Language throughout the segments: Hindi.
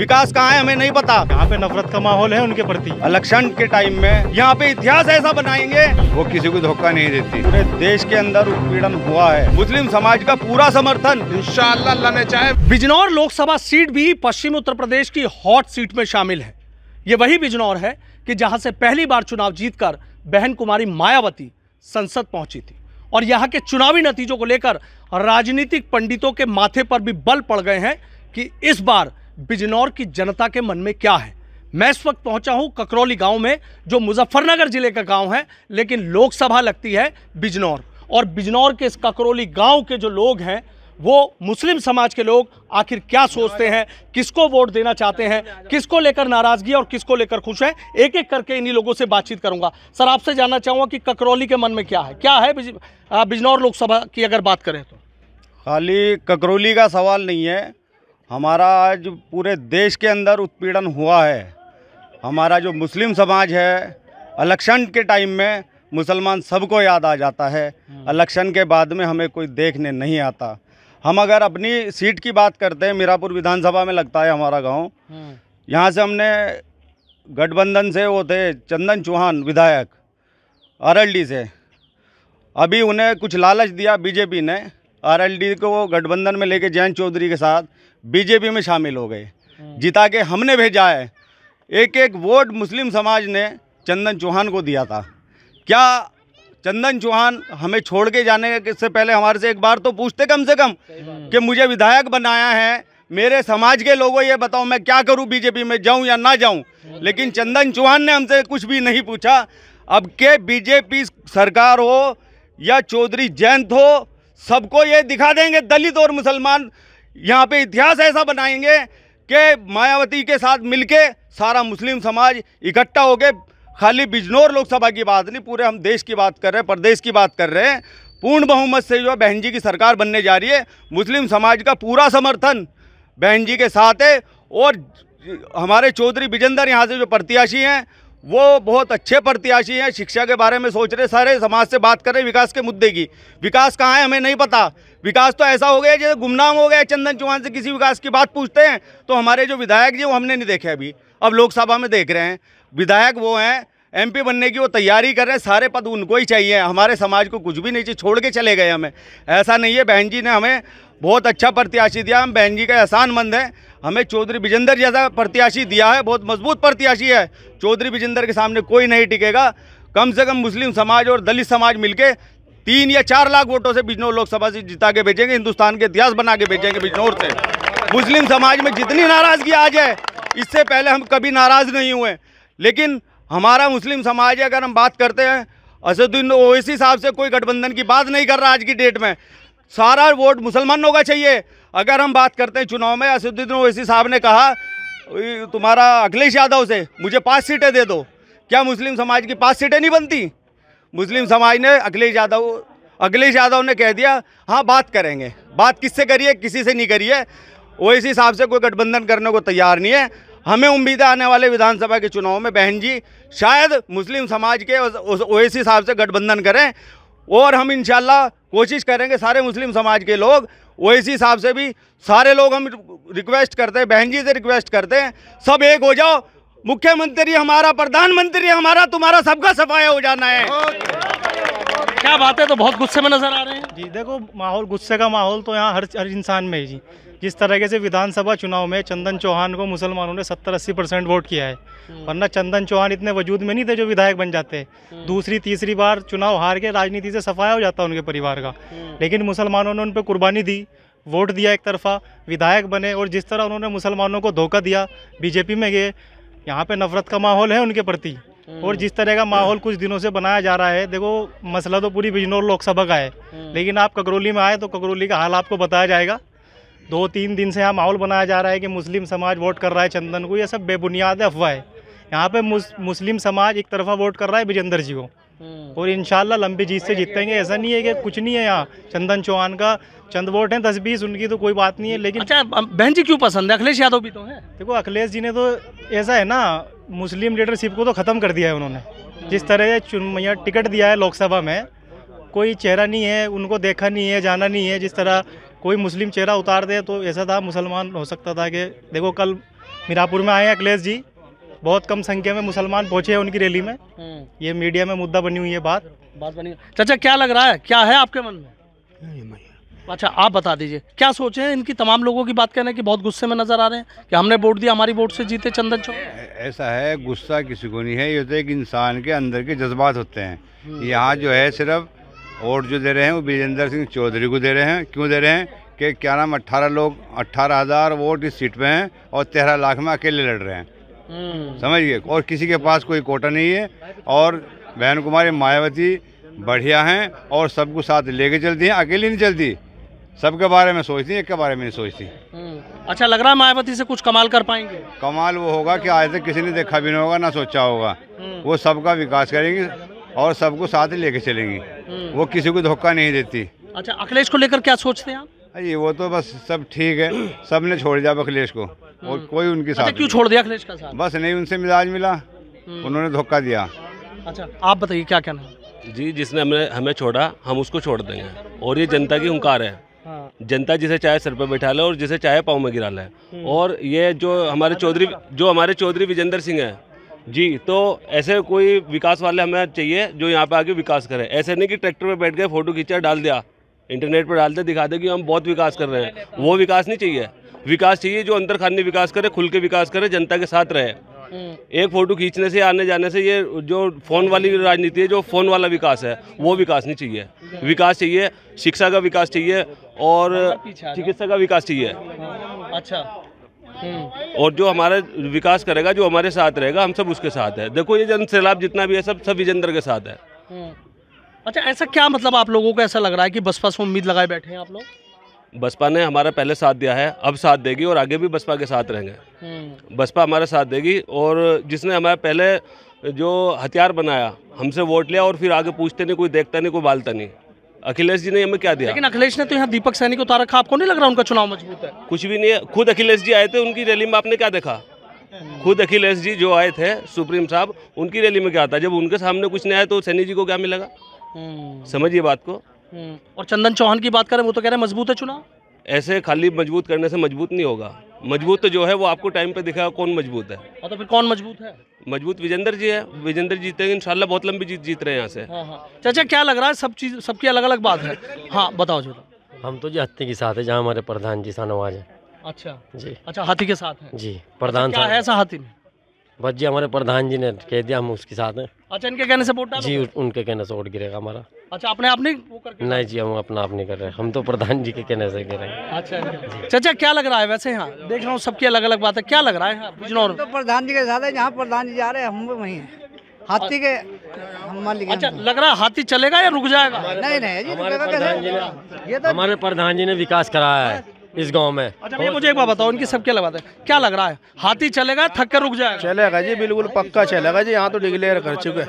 विकास कहाँ है हमें नहीं पता। यहाँ पे नफरत का माहौल है उनके प्रति। इलेक्शन के टाइम में यहाँ पे इतिहास ऐसा बनाएंगे, वो किसी को धोखा नहीं देती। पूरे देश के अंदर उत्पीड़न हुआ है, मुस्लिम समाज का पूरा समर्थन इंशाअल्लाह अल्लाह ने चाहे। बिजनौर लोकसभा सीट भी पश्चिमी उत्तर प्रदेश की हॉट सीट में शामिल है। ये वही बिजनौर है कि जहां से पहली बार चुनाव जीतकर बहन कुमारी मायावती संसद पहुंची थी और यहाँ के चुनावी नतीजों को लेकर राजनीतिक पंडितों के माथे पर भी बल पड़ गए हैं कि इस बार बिजनौर की जनता के मन में क्या है। मैं इस वक्त पहुंचा हूं ककरौली गांव में, जो मुजफ्फरनगर जिले का गांव है, लेकिन लोकसभा लगती है बिजनौर। और बिजनौर के इस ककरौली गांव के जो लोग हैं वो मुस्लिम समाज के लोग आखिर क्या सोचते हैं, किसको वोट देना चाहते हैं, किसको लेकर नाराजगी और किसको लेकर खुश हैं, एक एक करके इन्हीं लोगों से बातचीत करूंगा। सर, आपसे जानना चाहूँगा कि ककरौली के मन में क्या है बिजनौर लोकसभा की अगर बात करें तो। खाली ककरौली का सवाल नहीं है, हमारा आज पूरे देश के अंदर उत्पीड़न हुआ है। हमारा जो मुस्लिम समाज है, इलेक्शन के टाइम में मुसलमान सबको याद आ जाता है, इलेक्शन के बाद में हमें कोई देखने नहीं आता। हम अगर अपनी सीट की बात करते हैं, मीरापुर विधानसभा में लगता है हमारा गांव। यहाँ से हमने गठबंधन से वो थे चंदन चौहान विधायक आरएलडी से, अभी उन्हें कुछ लालच दिया बीजेपी ने, आरएलडी को वो गठबंधन में लेके जयंत चौधरी के साथ बीजेपी में शामिल हो गए। जिता के हमने भेजा है, एक एक वोट मुस्लिम समाज ने चंदन चौहान को दिया था। क्या चंदन चौहान हमें छोड़ के जाने से पहले हमारे से एक बार तो पूछते कम से कम कि मुझे विधायक बनाया है, मेरे समाज के लोगों ये बताओ मैं क्या करूं, बीजेपी में जाऊं या ना जाऊं। लेकिन चंदन चौहान ने हमसे कुछ भी नहीं पूछा। अब के बीजेपी सरकार हो या चौधरी जयंत हो, सबको ये दिखा देंगे दलित और मुसलमान यहाँ पे इतिहास ऐसा बनाएंगे कि मायावती के साथ मिलके सारा मुस्लिम समाज इकट्ठा होके, खाली बिजनौर लोकसभा की बात नहीं, पूरे हम देश की बात कर रहे हैं, प्रदेश की बात कर रहे हैं। पूर्ण बहुमत से जो बहन जी की सरकार बनने जा रही है, मुस्लिम समाज का पूरा समर्थन बहन जी के साथ है। और हमारे चौधरी विजेंद्र यहाँ से जो प्रत्याशी हैं वो बहुत अच्छे प्रत्याशी हैं, शिक्षा के बारे में सोच रहे, सारे समाज से बात कर रहे, विकास के मुद्दे की। विकास कहाँ है हमें नहीं पता। विकास तो ऐसा हो गया जैसे गुमनाम हो गया। चंदन चौहान से किसी विकास की बात पूछते हैं तो हमारे जो विधायक जी वो हमने नहीं देखे अभी, अब लोकसभा में देख रहे हैं। विधायक वो हैं, एमपी बनने की वो तैयारी कर रहे हैं, सारे पद उनको ही चाहिए। हमारे समाज को कुछ भी नहीं चाहिए, छोड़ के चले गए हमें। ऐसा नहीं है, बहन जी ने हमें बहुत अच्छा प्रत्याशी दिया, हम बहन जी का एहसानमंद हैं। हमें चौधरी विजेंद्र जैसा प्रत्याशी दिया है, बहुत मजबूत प्रत्याशी है। चौधरी विजेंद्र के सामने कोई नहीं टिकेगा। कम से कम मुस्लिम समाज और दलित समाज मिलके 3 या 4 लाख वोटों से बिजनौर लोकसभा से जिता के भेजेंगे, हिंदुस्तान के इतिहास बना के भेजेंगे बिजनौर से। मुस्लिम समाज में जितनी नाराज़गी आ जाए, इससे पहले हम कभी नाराज़ नहीं हुए, लेकिन हमारा मुस्लिम समाज है। अगर हम बात करते हैं, असदुद्दीन ओवैसी साहब से कोई गठबंधन की बात नहीं कर रहा आज की डेट में, सारा वोट मुसलमानों का चाहिए। अगर हम बात करते हैं चुनाव में, असदुद्दीन ओवैसी साहब ने कहा तुम्हारा अखिलेश यादव से मुझे 5 सीटें दे दो। क्या मुस्लिम समाज की 5 सीटें नहीं बनती? मुस्लिम समाज ने अखिलेश यादव ने कह दिया हाँ बात करेंगे। बात किससे करिए? किसी से नहीं करिए। ओवैसी साहब से कोई गठबंधन करने को तैयार नहीं है। हमें उम्मीद है आने वाले विधानसभा के चुनाव में बहन जी शायद मुस्लिम समाज के ओवैसी साहब से गठबंधन करें, और हम इंशाल्लाह कोशिश करेंगे सारे मुस्लिम समाज के लोग, ओवैसी साहब से भी सारे लोग हम रिक्वेस्ट करते हैं, बहन जी से रिक्वेस्ट करते हैं, सब एक हो जाओ। मुख्यमंत्री हमारा, प्रधानमंत्री हमारा, तुम्हारा सबका सफाया हो जाना है। क्या बात है, तो बहुत गुस्से में नजर आ रहे हैं जी। देखो, माहौल, गुस्से का माहौल तो यहाँ हर इंसान में है जी। जिस तरीके से विधानसभा चुनाव में चंदन चौहान को मुसलमानों ने 70-80% वोट किया है, वरना चंदन चौहान इतने वजूद में नहीं थे जो विधायक बन जाते। दूसरी तीसरी बार चुनाव हार के राजनीति से सफाया हो जाता उनके परिवार का, लेकिन मुसलमानों ने उन पर कुर्बानी दी, वोट दिया, एक तरफा विधायक बने। और जिस तरह उन्होंने मुसलमानों को धोखा दिया, बीजेपी में गए, यहाँ पे नफरत का माहौल है उनके प्रति। और जिस तरह का माहौल कुछ दिनों से बनाया जा रहा है, देखो मसला तो पूरी बिजनौर लोकसभा का है, लेकिन आप ककरौली में आए तो ककरौली का हाल आपको बताया जाएगा। 2-3 दिन से यहाँ माहौल बनाया जा रहा है कि मुस्लिम समाज वोट कर रहा है चंदन को, ये सब बेबुनियाद अफवाह है। यहाँ पे मुस्लिम समाज एक तरफा वोट कर रहा है विजेंद्र जी को, और इंशाल्लाह लंबी जीत से जीतेंगे। ऐसा नहीं है कि कुछ नहीं है, यहाँ चंदन चौहान का चंद वोट हैं, 10-20, उनकी तो कोई बात नहीं है। लेकिन अच्छा, बहन जी क्यों पसंद है? अखिलेश यादव भी तो है। देखो, अखिलेश जी ने तो ऐसा है ना, मुस्लिम लीडरशिप को तो ख़त्म कर दिया है उन्होंने। जिस तरह से टिकट दिया है लोकसभा में, कोई चेहरा नहीं है, उनको देखा नहीं है, जाना नहीं है। जिस तरह कोई मुस्लिम चेहरा उतार दे तो ऐसा था, मुसलमान हो सकता था कि देखो कल मीरापुर में आए हैं अखिलेश जी, बहुत कम संख्या में मुसलमान पहुंचे हैं उनकी रैली में। ये मीडिया में मुद्दा बनी हुई है बात बनी। चाचा क्या लग रहा है, क्या है आपके मन में? अच्छा आप बता दीजिए, क्या सोचे हैं? इनकी तमाम लोगों की बात कहना है कि बहुत गुस्से में नजर आ रहे हैं कि हमने वोट दिया, हमारी वोट से जीते चंदन चौहान। ऐसा है, गुस्सा किसी को नहीं है, ये तो एक इंसान के अंदर के जज्बात होते हैं। यहाँ जो है सिर्फ वोट जो दे रहे हैं वो विजेंद्र सिंह चौधरी को दे रहे हैं। क्यों दे रहे हैं कि क्या नाम 18,000 वोट इस सीट पे हैं और 13 लाख में अकेले लड़ रहे हैं, समझिए। और किसी के पास कोई कोटा नहीं है। और बहन कुमारी मायावती बढ़िया हैं और सबको साथ लेके चलती हैं, अकेली नहीं चलती, सबके बारे में सोचती है, एक के बारे में नहीं सोचती। अच्छा लग रहा है मायावती से कुछ कमाल कर पाएंगे? कमाल वो होगा कि आज तक किसी ने देखा भी नहीं होगा, ना सोचा होगा। वो सबका विकास करेंगी और सबको साथ लेके चलेंगी, वो किसी को धोखा नहीं देती। अच्छा अखिलेश को लेकर क्या सोचते हैं आप? ये वो तो बस सब ठीक है, सब ने छोड़ दिया अखिलेश को और कोई उनके साथ क्यों छोड़ दिया अखिलेश का साथ? बस नहीं उनसे मिजाज मिला, उन्होंने धोखा दिया। अच्छा आप बताइए क्या कहना है? जी, जिसने हमें छोड़ा हम उसको छोड़ देंगे, और ये जनता की हुंकार है। जनता जिसे चाहे सर पर बैठा ले और जिसे चाहे पाँव में गिरा ले। और ये जो हमारे चौधरी विजेंद्र सिंह है जी, तो ऐसे कोई विकास वाले हमें चाहिए जो यहाँ पे आके विकास करे। ऐसे नहीं कि ट्रैक्टर पे बैठ गए, फोटो खींचा डाल दिया, इंटरनेट पर डाल दिया, दिखा दे कि हम बहुत विकास कर रहे हैं। वो विकास नहीं चाहिए। विकास चाहिए जो अंदर खाने विकास करे, खुल के विकास करे, जनता के साथ रहे। एक फोटो खींचने से, आने जाने से, ये जो फोन वाली राजनीति है, जो फोन वाला विकास है, वो विकास नहीं चाहिए। विकास चाहिए, शिक्षा का विकास चाहिए और चिकित्सा का विकास चाहिए। अच्छा और जो हमारा विकास करेगा, जो हमारे साथ रहेगा, हम सब उसके साथ है। देखो ये जन सैलाब जितना भी है सब विजेंद्र के साथ है। अच्छा ऐसा क्या मतलब आप लोगों को ऐसा लग रहा है कि बसपा से उम्मीद लगाए बैठे हैं आप लोग? बसपा ने हमारा पहले साथ दिया है, अब साथ देगी और आगे भी बसपा के साथ रहेंगे। बसपा हमारा साथ देगी और जिसने हमारे पहले जो हथियार बनाया, हमसे वोट लिया और फिर आगे पूछते नहीं, कोई देखता नहीं, कोई बालता नहीं। अखिलेश जी ने हमें क्या दिया? लेकिन अखिलेश ने तो यहाँ दीपक सैनी को उतार रखा, आपको नहीं लग रहा उनका चुनाव मजबूत है? कुछ भी नहीं है। खुद अखिलेश जी आए थे, उनकी रैली में आपने क्या देखा? खुद अखिलेश जी जो आए थे, सुप्रीम साहब, उनकी रैली में क्या था? जब उनके सामने कुछ नहीं आया तो सैनी जी को क्या मिलेगा? समझिए बात को। और चंदन चौहान की बात करें, वो तो कह रहे हैं मजबूत है चुनाव। ऐसे खाली मजबूत करने से मजबूत नहीं होगा। मजबूत तो जो है वो आपको टाइम पे दिखेगा कौन मजबूत है। और तो फिर कौन मजबूत है? मजबूत विजेंद्र जी है। विजेंद्र जीतेंगे इंशाल्लाह, बहुत लंबी जीत रहे हैं यहाँ से। चाचा क्या लग रहा है? सब चीज सबकी अलग अलग बात है। हाँ बताओ जी। हम तो जी हाथी के साथ है, जहाँ हमारे प्रधान जी शाहनवाज है। अच्छा जी। अच्छा हाथी के साथ है जी। प्रधान क्या है ऐसा हाथी में? बस जी हमारे प्रधान जी ने कह दिया हम उसके साथ हैं। अच्छा इनके कहने से वोट डालो? जी उनके कहने से वोट गिरेगा हमारा। अच्छा अपने आप नहीं वो करके? नहीं जी, हम अपना आप नहीं कर रहे, हम तो प्रधान जी के कहने से गिरे। अच्छा चाचा क्या लग रहा है वैसे? यहाँ देख रहा हूँ सबकी अलग अलग बात है, क्या लग रहा है? बिजनौर तो प्रधान जी के साथ है, जहाँ प्रधान जी जा रहे हैं हम भी वहीं हैं। हाथी के हम मान लीजिए। अच्छा लग रहा है हाथी चलेगा या रुक जाएगा? नहीं नहीं जी, रुकेगा कैसे? ये तो हमारे प्रधान जी ने विकास कराया है इस गांव में। अच्छा भैया मुझे एक बात बताओ, इनकी सबकी अलग बात है, क्या लग रहा है? हाथी चलेगा, थक कर रुक जाएगा? चलेगा जी, बिल्कुल पक्का चलेगा जी। यहाँ तो डिक्लेयर कर चुके,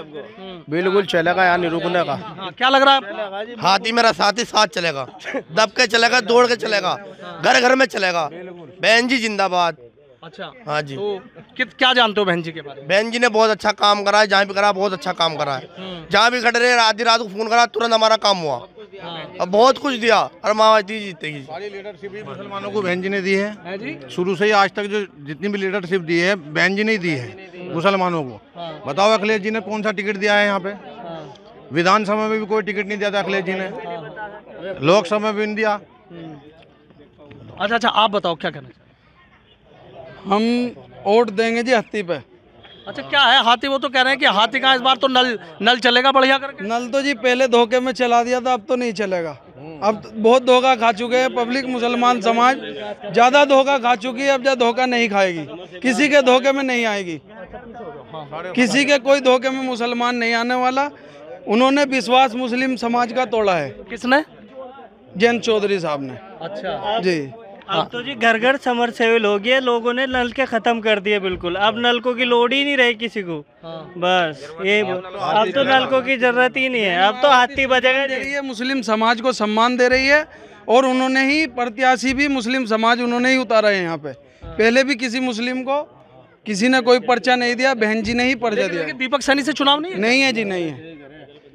बिल्कुल चलेगा, यहाँ नहीं रुकने का। हाँ, क्या लग रहा है? हाथी मेरा साथी साथ चलेगा, दब के चलेगा, दौड़ के चलेगा, घर घर में चलेगा। बहन जी जिंदाबाद। अच्छा हाँ जी। तो क्या जानते हो बहन जी के बारे में? बहन जी ने बहुत अच्छा काम करा है, जहाँ भी करा बहुत अच्छा काम करा है। जहाँ भी खड़े रहे, आधी रात को फोन करा, तुरंत हमारा काम हुआ। अब बहुत कुछ दिया और मायावती जीतेगी। सारी लीडरशिप भी मुसलमानों को बहन जी ने दी है जी। शुरू से ही आज तक जो जितनी भी लीडरशिप दी है बहन जी ने ही दी है मुसलमानों को। बताओ अखिलेश जी ने कौन सा टिकट दिया है यहाँ पे? विधानसभा में भी कोई टिकट नहीं दिया था अखिलेश जी ने, लोकसभा में भी नहीं दिया। अच्छा आप बताओ क्या कहना? हम वोट देंगे जी हाथी पे। अच्छा क्या है हाथी? वो तो कह रहे हैं कि हाथी का इस बार तो नल चलेगा बढ़िया करके। नल तो जी पहले धोखे में चला दिया था, अब तो नहीं चलेगा। अब बहुत धोखा खा चुके हैं पब्लिक, मुसलमान समाज ज़्यादा धोखा खा चुकी है। अब ज़्यादा धोखा नहीं खाएगी, किसी के धोखे में नहीं आएगी, किसी के कोई धोखे में मुसलमान नहीं आने वाला। उन्होंने विश्वास मुस्लिम समाज का तोड़ा है। किसने? जयंत चौधरी साहब ने। अच्छा जी। अब तो जी घर घर समरसेबल हो गया, लोगों ने नल के खत्म कर दिए बिल्कुल। अब नलकों की लोड ही नहीं रही किसी को। बस ये अब तो नलकों की जरूरत ही नहीं है, अब तो हाथी बजेगा। ये मुस्लिम समाज को सम्मान दे रही है और उन्होंने ही प्रत्याशी भी मुस्लिम समाज उन्होंने ही उतारा है यहाँ पे। पहले भी किसी मुस्लिम को किसी ने कोई पर्चा नहीं दिया, बहन जी ने ही पर्चा दिया। दीपक सैनी से चुनाव नहीं है जी, नहीं है।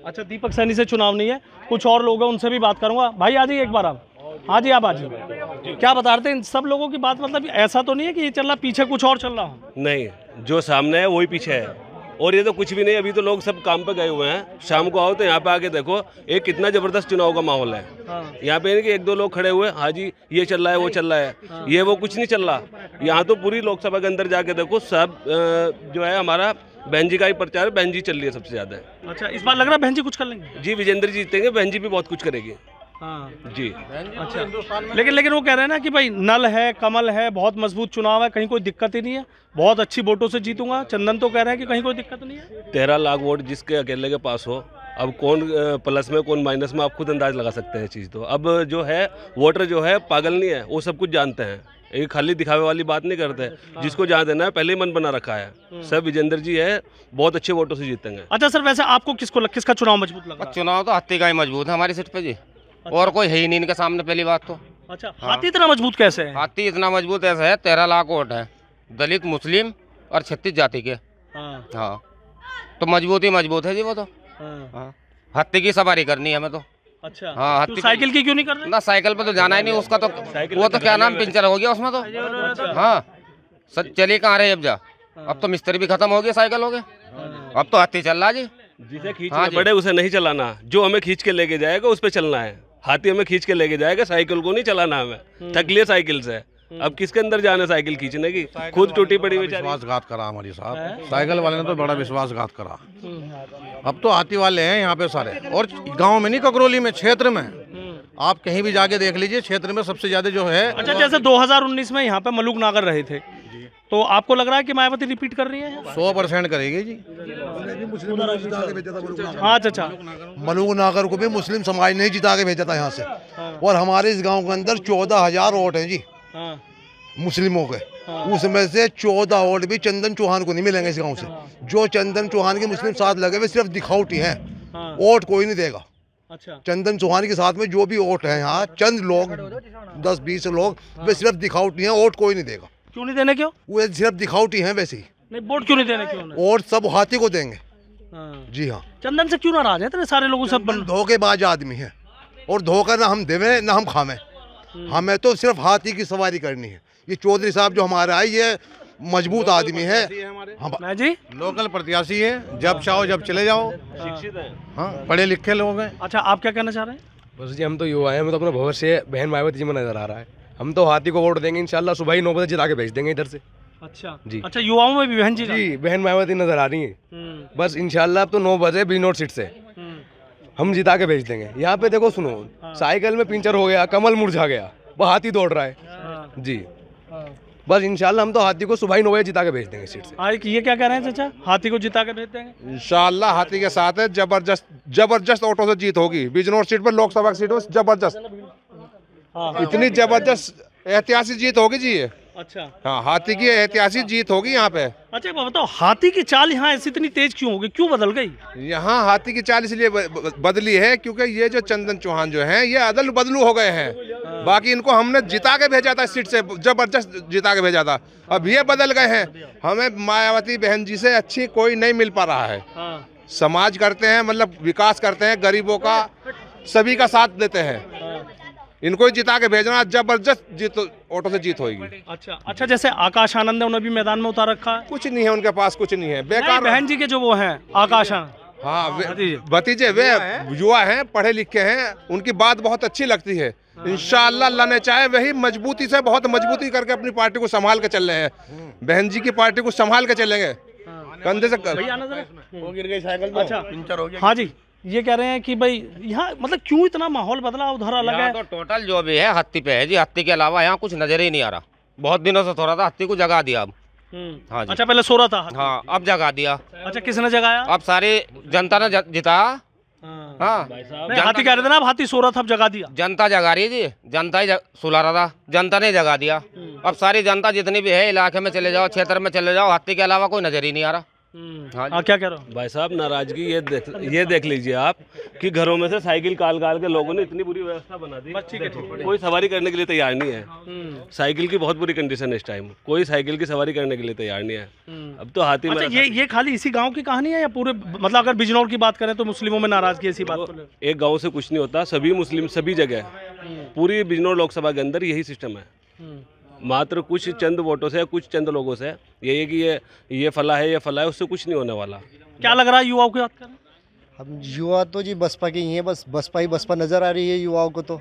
अच्छा दीपक सैनी से चुनाव नहीं है, कुछ और लोग हैं उनसे भी बात करूंगा। भाई आ जाइए एक बार आप। हाँ जी, आप आज क्या बता रहे थे इन सब लोगों की बात? मतलब ऐसा तो नहीं है कि ये चल रहा पीछे कुछ और चल रहा हो? नहीं, जो सामने है वही पीछे है और ये तो कुछ भी नहीं। अभी तो लोग सब काम पे गए हुए हैं। शाम को आओ तो यहाँ पे आके देखो एक कितना जबरदस्त चुनाव का माहौल है। यहाँ पे कि 1-2 लोग खड़े हुए, हाँ जी ये चल रहा है वो चल रहा है, ये वो कुछ नहीं चल रहा। यहाँ तो पूरी लोकसभा के अंदर जाके देखो सब जो है हमारा बहन जी का ही प्रचार, बहन जी चल रही है सबसे ज्यादा। अच्छा, इस बार लग रहा है बहन जी कुछ कर लेंगे? जी, विजेंद्र जी जीतेंगे, बहन जी भी बहुत कुछ करेगी। हाँ जी। अच्छा, लेकिन वो कह रहे हैं ना कि भाई नल है, कमल है, बहुत मजबूत चुनाव है, कहीं कोई दिक्कत ही नहीं है, बहुत अच्छी वोटों से जीतूंगा। चंदन तो कह रहे हैं कि कहीं कोई दिक्कत नहीं है। 13 लाख वोट जिसके अकेले के पास हो, अब कौन प्लस में कौन माइनस में आप खुद अंदाज लगा सकते हैं चीज़। तो अब जो है वोटर जो है पागल नहीं है, वो सब कुछ जानते हैं, एक खाली दिखावे वाली बात नहीं करते। जिसको जहाँ देना है पहले ही मन बना रखा है। सब विजेंद्र जी है, बहुत अच्छे वोटों से जीतेंगे। अच्छा सर, वैसे आपको किसका चुनाव मजबूत लगा? चुनाव तो हाथी का ही मजबूत है हमारी सीट पे जी। और कोई है ही नहीं इनके सामने, पहली बात तो। अच्छा, हाथी इतना मजबूत कैसे है? हाथी इतना मजबूत ऐसा है, 13 लाख वोट है, दलित, मुस्लिम और 36 जाति के। हाँ, तो मजबूत ही मजबूत है जी वो तो। हाँ, हाथी की सवारी करनी है हमें तो। अच्छा, हाँ, हाथी साइकिल की क्यों नहीं कर रहे? ना, साइकिल पे तो जाना ही नहीं उसका तो, वो तो क्या नाम पंचर हो गया उसमें तो। हाँ, सच चली कहाँ रहे अब जा, अब तो मिस्त्री भी खत्म हो गया, साइकिल हो गया, अब तो हाथी चल रहा जी। जिसे खींचना पड़े उसे नहीं चलाना, जो हमें खींच के लेके जाएगा उस पे चलना है। हाथी हमें खींच के लेके जाएगा, साइकिल को नहीं चलाना हमें। थक लिए साइकिल से, अब किसके अंदर जाना साइकिल खींचने की, खुद टूटी पड़ी बेचारी। विश्वासघात करा हमारी साहब, साइकिल वाले ने तो बड़ा विश्वासघात करा। अब तो हाथी वाले हैं यहाँ पे सारे, और गांव में नहीं, ककरौली में, क्षेत्र में आप कहीं भी जाके देख लीजिए, क्षेत्र में सबसे ज्यादा जो है। अच्छा, जैसे 2019 में यहाँ पे मलूक नागर रहे थे, तो आपको लग रहा है कि मायावती रिपीट कर रही है? 100% करेगी जी। हाँ, अच्छा, मलूक नागर को भी मुस्लिम समाज ने जिता के भेजा था यहाँ से। और हमारे इस गांव के अंदर 14,000 वोट हैं जी मुस्लिमों के। उसमें से 14 वोट भी चंदन चौहान को नहीं मिलेंगे इस गांव से। जो चंदन चौहान के मुस्लिम साथ लगे हुए सिर्फ दिखावटी हैं, वोट कोई नहीं देगा। अच्छा, चंदन चौहान के साथ में जो भी वोट है यहाँ, चंद लोग 10-20 लोग, वे सिर्फ दिखावटी हैं, वोट कोई नहीं देगा। क्यों नहीं देने? क्यों? वो सिर्फ दिखावटी हैं वैसे ही। नहीं, वोट क्यों नहीं देने? क्यों? वोट सब हाथी को देंगे। जी हाँ। चंदन से क्यों नाराज है इतने सारे लोग? सब धोखेबाज आदमी है, और धोखा ना हम देवे ना हम खावे। हमें तो सिर्फ हाथी की सवारी करनी है। ये चौधरी साहब जो हमारा है, ये मजबूत आदमी है। मैं जी लोकल प्रत्याशी है, जब चाहो जब चले जाओ, शिक्षित है। हाँ, पढ़े लिखे लोग हैं। अच्छा, आप क्या कहना चाह रहे हैं? बस जी, हम तो युवा हैं, हमें तो अपना भविष्य बहन मायावती जी में नजर आ रहा है। हम तो हाथी को वोट देंगे इंशाल्लाह, सुबह ही 9 बजे जिता के भेज देंगे इधर से। अच्छा जी। अच्छा, युवाओं में भी बहन जी? जी, बहन मायावती नजर आ रही है। बस इंशाल्लाह अब तो 9 बजे बिजनौर सीट से हम जिता के भेज देंगे। यहाँ पे देखो, सुनो, साइकिल में पंचर हो गया, कमल मुरझा गया, वो हाथी दौड़ रहा है जी। बस इंशाल्लाह हम तो हाथी को सुबह ही 9 बजे जिता के भेज देंगे सीट से। ये क्या कह रहे हैं चाचा, हाथी को जिता के भेज देंगे? इंशाल्लाह हाथी के साथ है, जबरदस्त वोटों से जीत होगी बिजनौर सीट पर, लोकसभा सीट पर जबरदस्त, इतनी जबरदस्त ऐतिहासिक जीत होगी जी ये। अच्छा, हाँ, हाथी की ऐतिहासिक जीत होगी यहाँ पे। अच्छा, बताओ हाथी की चाल यहाँ ऐसी इतनी तेज क्यों होगी, क्यों बदल गई? यहाँ हाथी की चाल इसलिए बदली है क्योंकि ये जो चंदन चौहान जो हैं, ये अदल बदलू हो गए हैं। बाकी इनको हमने जिता के भेजा था सीट से, जबरदस्त जिता के भेजा था, अब ये बदल गए हैं। हमें मायावती बहन जी से अच्छी कोई नहीं मिल पा रहा है। समाज करते हैं, मतलब विकास करते हैं, गरीबों का सभी का साथ देते हैं। इनको जिता के भेजना, जबरदस्त जीत, ऑटो से जीत होगी। अच्छा, जैसे आकाश आनंद है, उन्हें भी मैदान में उतार रखा है? कुछ नहीं है उनके पास, कुछ नहीं है, बेकार। बहन जी के जो वो हैं आकाश आनंद, हाँ, भतीजे, वे युवा हैं, पढ़े लिखे हैं, उनकी बात बहुत अच्छी लगती है। इंशाअल्लाह अल्लाह ने चाहे वही मजबूती से, बहुत मजबूती करके अपनी पार्टी को संभाल के चल रहे हैं। बहन जी की पार्टी को संभाल के चलेंगे, कंधे से। वो गिर गई साइकिल तो। अच्छा, पंचर हो गया। हाँ जी, ये कह रहे हैं कि भाई यहाँ मतलब क्यों इतना माहौल बदला, उधर अलग है? तो टोटल जो भी है हाथी पे है जी, हाथी के अलावा यहाँ कुछ नजर ही नहीं आ रहा। बहुत दिनों से थोड़ा था, हाथी को जगा दिया अब। हाँ जी। अच्छा, पहले सो रहा था? हाँ, अब जगा दिया। अच्छा, किसने जगाया? अब सारी जनता ने जिता। हाँ, हाथी कह रहे थे ना, अब हाथी सो रहा था, अब जगा दिया। जनता जगा रही है जी, जनता ही सुला रहा था, जनता ने जगा दिया। अब सारी जनता जितनी भी है इलाके में चले जाओ, क्षेत्र में चले जाओ, हाथी के अलावा कोई नजर ही नहीं आ रहा। हाँ, क्या कह रहे हो भाई साहब? नाराजगी ये देख लीजिए आप कि घरों में से साइकिल काल के लोगों ने इतनी बुरी व्यवस्था बना दी। ठीक है, कोई सवारी करने के लिए तैयार नहीं है। साइकिल की बहुत बुरी कंडीशन है इस टाइम, कोई साइकिल की सवारी करने के लिए तैयार नहीं है। अब तो हाथी। अच्छा, ये खाली इसी गांव की कहानी है या पूरे, मतलब अगर बिजनौर की बात करें तो मुस्लिमों में नाराजगी ऐसी बात? एक गाँव से कुछ नहीं होता, सभी मुस्लिम सभी जगह पूरी बिजनौर लोकसभा के अंदर यही सिस्टम है। मात्र कुछ चंद वोटों से, कुछ चंद लोगों से ये है कि ये फला है, ये फला है, उससे कुछ नहीं होने वाला। क्या लग रहा है युवाओं की बात करें? हम युवा तो जी बसपा के ही हैं, बस बसपा ही बसपा नजर आ रही है युवाओं को तो।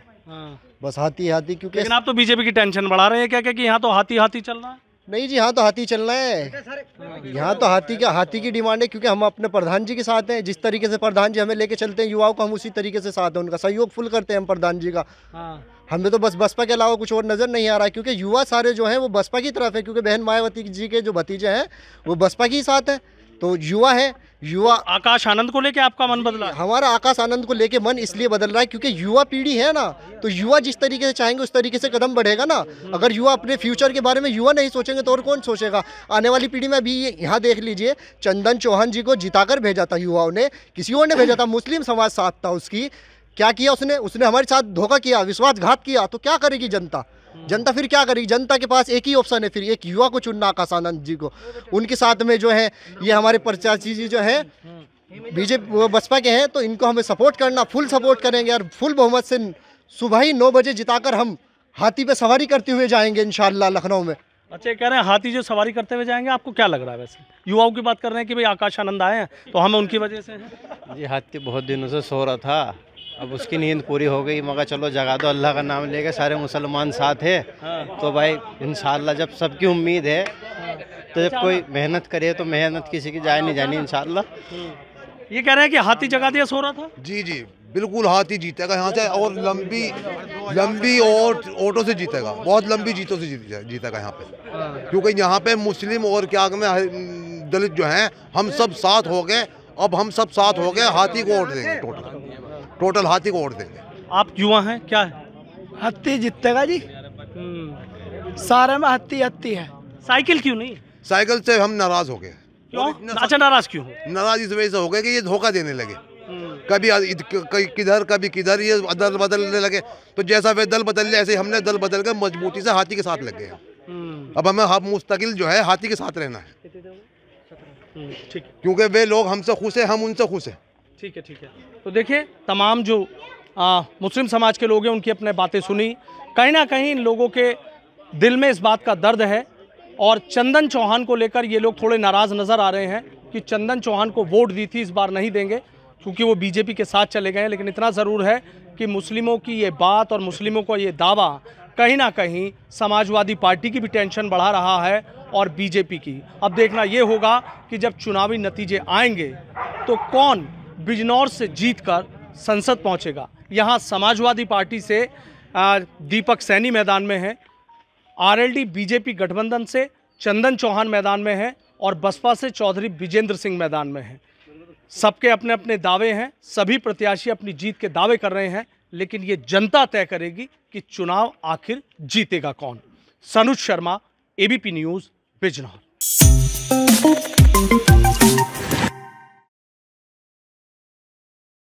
बस हाथी हाथी, क्योंकि लेकिन आप तो बीजेपी की टेंशन बढ़ा रहे हैं क्या कि यहाँ तो हाथी हाथी चल रहा है? नहीं जी, यहाँ तो हाथी चलना है। यहाँ तो हाथी की डिमांड है, क्योंकि हम अपने प्रधान जी के साथ हैं। जिस तरीके से प्रधान जी हमें लेके चलते हैं युवाओं को, हम उसी तरीके से साथ हैं, उनका सहयोग फुल करते हैं हम प्रधान जी का। हमें तो बस बसपा के अलावा कुछ और नज़र नहीं आ रहा है, क्योंकि युवा सारे जो हैं वो बसपा की तरफ है, क्योंकि बहन मायावती जी के जो भतीजे हैं वो बसपा के ही साथ हैं। तो युवा है, युवा। आकाश आनंद को लेके आपका मन बदला? हमारा आकाश आनंद को लेके मन इसलिए बदल रहा है क्योंकि युवा पीढ़ी है ना, तो युवा जिस तरीके से चाहेंगे उस तरीके से कदम बढ़ेगा ना। अगर युवा अपने फ्यूचर के बारे में युवा नहीं सोचेंगे तो और कौन सोचेगा? आने वाली पीढ़ी में भी यहाँ देख लीजिए, चंदन चौहान जी को जिताकर भेजा था युवाओं ने, किसी और ने भेजा था, मुस्लिम समाज साथ था उसकी। क्या किया उसने हमारे साथ धोखा किया, विश्वासघात किया। तो क्या करेगी जनता? जनता फिर क्या करेगी? जनता के पास एक ही ऑप्शन है, फिर एक युवा को चुनना, आकाश आनंद जी को। उनके साथ में जो है ये हमारे प्रत्याशी जी जो है बीजेपी बसपा के हैं, तो इनको हमें सपोर्ट करना, फुल सपोर्ट करेंगे और फुल बहुमत से सुबह ही 9 बजे जिताकर हम हाथी पे सवारी करते हुए जाएंगे इंशाल्लाह लखनऊ में। अच्छा, कह रहे हैं हाथी जो सवारी करते हुए जाएंगे, आपको क्या लग रहा है? वैसे युवाओं की बात कर रहे हैं कि भाई आकाश आनंद आए हैं तो हमें उनकी वजह से है। जी, हाथी बहुत दिनों से सो रहा था, अब उसकी नींद पूरी हो गई। मगर चलो जगा दो, अल्लाह का नाम लेके सारे मुसलमान साथ है। तो भाई इंशाल्लाह जब सबकी उम्मीद है तो जब कोई मेहनत करे तो मेहनत किसी की जाए नहीं जानी इंशाल्लाह। ये कह रहे हैं कि हाथी जगा दिया सो रहा था? जी जी बिल्कुल, हाथी जीतेगा यहाँ से, और लंबी और ऑटो से जीतेगा, बहुत लंबी जीतों से जीतेगा यहाँ पे। क्योंकि यहाँ पे मुस्लिम और क्या में दलित जो हैं हम सब साथ हो गए। अब हम सब साथ हो गए, हाथी को वोट देंगे, टोटल हाथी को वोट देंगे। आप युवा हैं, क्या है? हाथी जीतेगा जी, सारे में हाथी है। साइकिल क्यों नहीं? साइकिल से हम नाराज हो गए। क्यों? अच्छा, नाराज क्यों? नाराज इस वजह से हो गए कि ये धोखा देने लगे, कभी किधर कभी किधर, ये दल बदलने लगे। तो जैसा वे दल बदल ऐसे हमने दल बदल कर मजबूती से हाथी के साथ लग गए। अब हमें मुस्तकिल जो है हाथी के साथ रहना है, ठीक, क्योंकि वे लोग हमसे खुश हैं, हम उनसे खुश हैं। ठीक है, ठीक है। तो देखिए, तमाम जो मुस्लिम समाज के लोग हैं उनकी अपने बातें सुनी। कहीं ना कहीं इन लोगों के दिल में इस बात का दर्द है, और चंदन चौहान को लेकर ये लोग थोड़े नाराज़ नज़र आ रहे हैं कि चंदन चौहान को वोट दी थी, इस बार नहीं देंगे क्योंकि वो बीजेपी के साथ चले गए हैं। लेकिन इतना ज़रूर है कि मुस्लिमों की ये बात और मुस्लिमों का ये दावा कहीं ना कहीं समाजवादी पार्टी की भी टेंशन बढ़ा रहा है और बीजेपी की। अब देखना ये होगा कि जब चुनावी नतीजे आएंगे तो कौन बिजनौर से जीतकर संसद पहुंचेगा। यहाँ समाजवादी पार्टी से दीपक सैनी मैदान में है, आरएलडी बीजेपी गठबंधन से चंदन चौहान मैदान में है, और बसपा से चौधरी विजेंद्र सिंह मैदान में है। सबके अपने अपने दावे हैं, सभी प्रत्याशी अपनी जीत के दावे कर रहे हैं, लेकिन ये जनता तय करेगी कि चुनाव आखिर जीतेगा कौन। Sanuj Sharma, ABP news, Bijnor.